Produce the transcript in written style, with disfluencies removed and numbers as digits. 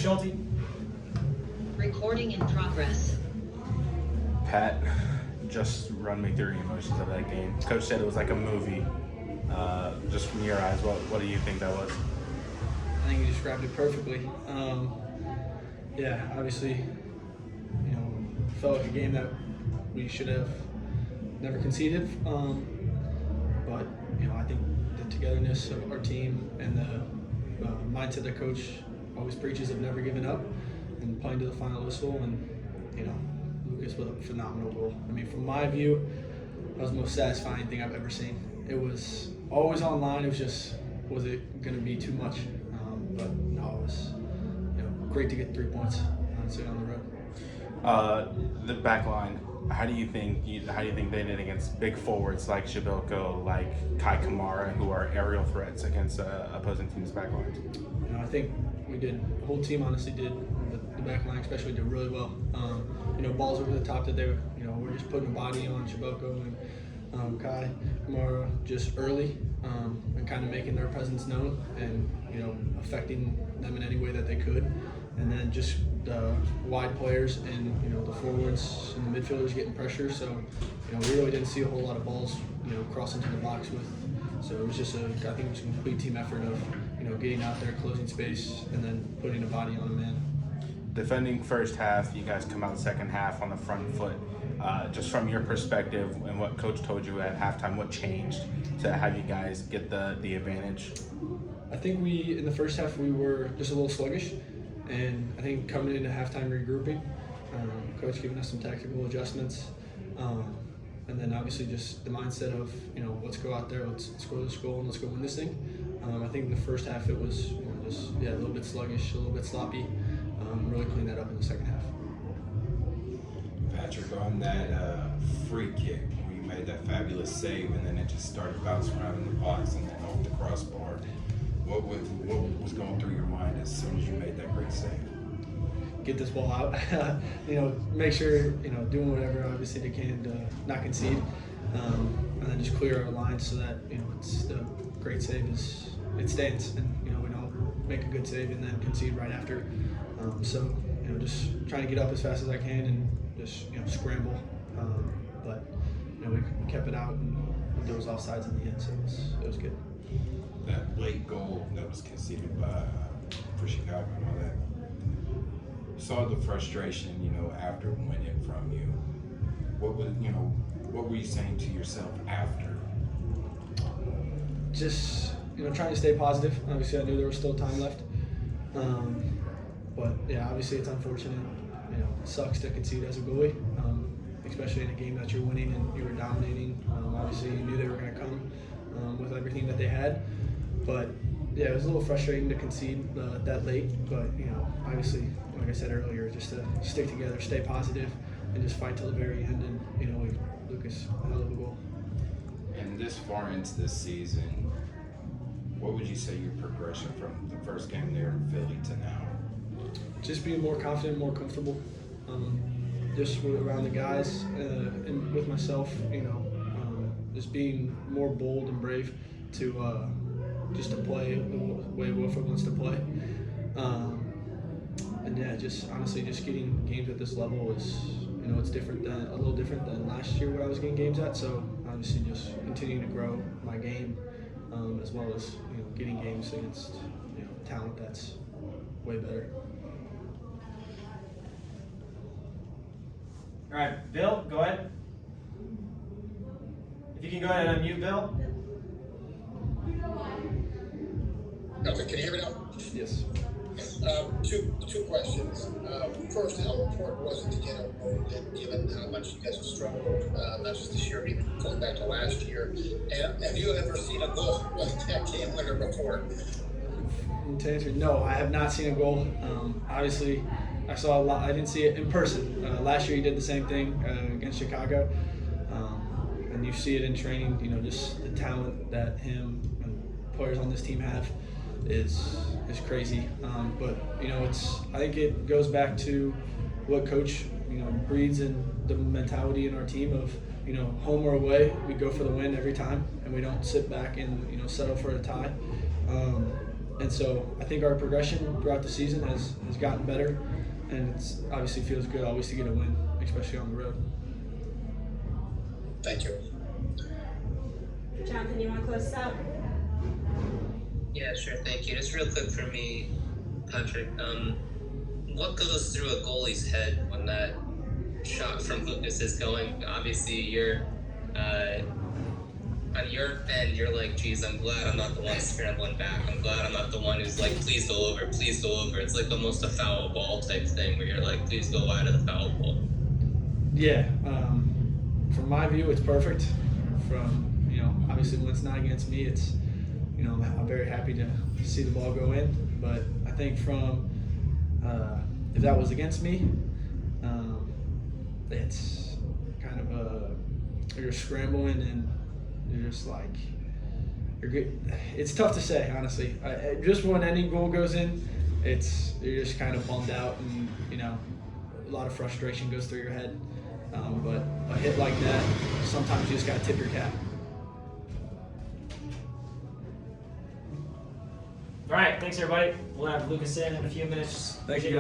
Schulte. Recording in progress. Pat, just run me through the emotions of that game. Coach said it was like a movie. Just from your eyes, what do you think that was? I think you described it perfectly. Obviously, felt like a game that we should have never conceded. But I think the togetherness of our team and the mindset that coach always preaches of never giving up and playing to the final whistle, and Lucas with a phenomenal goal. I mean, from my view, that was the most satisfying thing I've ever seen. It was always online. It was just, was it going to be too much? But no, it was great to get 3 points, honestly, on the road. The back line. How do you think they did against big forwards like Shabilko, like Kai Kamara, who are aerial threats against opposing teams' back lines? I think we did. The whole team honestly did. The back line especially did really well. Balls over the top that they were. We're just putting a body on Shabilko and Kai Kamara just early, and kind of making their presence known and affecting them in any way that they could. And then just wide players and the forwards and the midfielders getting pressure. So we really didn't see a whole lot of balls cross into the box with. So it was just I think it was a complete team effort of getting out there, closing space, and then putting a body on a man. Defending first half, you guys come out second half on the front foot. Just from your perspective and what Coach told you at halftime, what changed to have you guys get the advantage? I think in the first half, we were just a little sluggish. And I think coming into halftime regrouping, Coach giving us some tactical adjustments. And then obviously just the mindset of, let's go out there, let's score this goal, and let's go win this thing. I think in the first half it was a little bit sluggish, a little bit sloppy. Really clean that up in the second half. Patrick, on that free kick, where you made that fabulous save and then it just started bouncing around in the box and then off the crossbar, what was going through your mind as soon as you made that great save? Get this ball out, make sure, doing whatever obviously they can to not concede, and then just clear our lines so that, it's the great save it stands, and, we don't make a good save and then concede right after. So, just trying to get up as fast as I can and just, scramble. But, we kept it out and there was offsides in the end, so it was good. That late goal that was conceded for Chicago and all that. Saw the frustration, after winning from you. What were you saying to yourself after? Just, trying to stay positive. Obviously, I knew there was still time left. But yeah, obviously it's unfortunate. It sucks to concede as a goalie, especially in a game that you're winning and you were dominating. Obviously, you knew they were going to come with everything that they had. But yeah, it was a little frustrating to concede that late. But obviously, like I said earlier, just to stick together, stay positive, and just fight till the very end. And Lucas, a hell of a goal. And this far into this season, what would you say your progression from the first game there in Philly to now? Just being more confident, more comfortable. Just around the guys and with myself, just being more bold and brave to just to play the way Wilfred wants to play. And yeah, just honestly, just getting games at this level is, it's a little different than last year when I was getting games at. So obviously, just continuing to grow my game, as well as getting games against talent that's way better. All right, Bill, go ahead. If you can go ahead and unmute Bill. Okay, can you hear me now? Yes. Two questions. First, how important was it to get a goal, given how much you guys have struggled, not just this year, but even going back to last year? And have you ever seen a goal like that game winner before? To answer, no, I have not seen a goal. Obviously, I saw a lot. I didn't see it in person. Last year, he did the same thing against Chicago, and you see it in training. Just the talent that him and players on this team have is crazy. But I think it goes back to what coach breeds in the mentality in our team of home or away, we go for the win every time, and we don't sit back and settle for a tie. And so I think our progression throughout the season has gotten better, and it's obviously feels good always to get a win, especially on the road. Thank you. Jonathan, you want to close this out? Yeah, sure. Thank you. Just real quick for me, Patrick. What goes through a goalie's head when that shot from Lucas is going? Obviously, you're on your end. You're like, "Geez, I'm glad I'm not the one scrambling back. I'm glad I'm not the one who's like, please go over, please go over." It's like almost a foul ball type thing where you're like, "Please go wide of the foul ball." Yeah, from my view, it's perfect. From obviously when it's not against me, it's I'm very happy to see the ball go in. But I think from if that was against me, it's kind of you're scrambling and you're just like you're good. It's tough to say, honestly. Just when any goal goes in, you're just kind of bummed out, and a lot of frustration goes through your head. But a hit like that, sometimes you just gotta tip your cap. All right, thanks everybody. We'll have Lucas in a few minutes. Thank you, guys.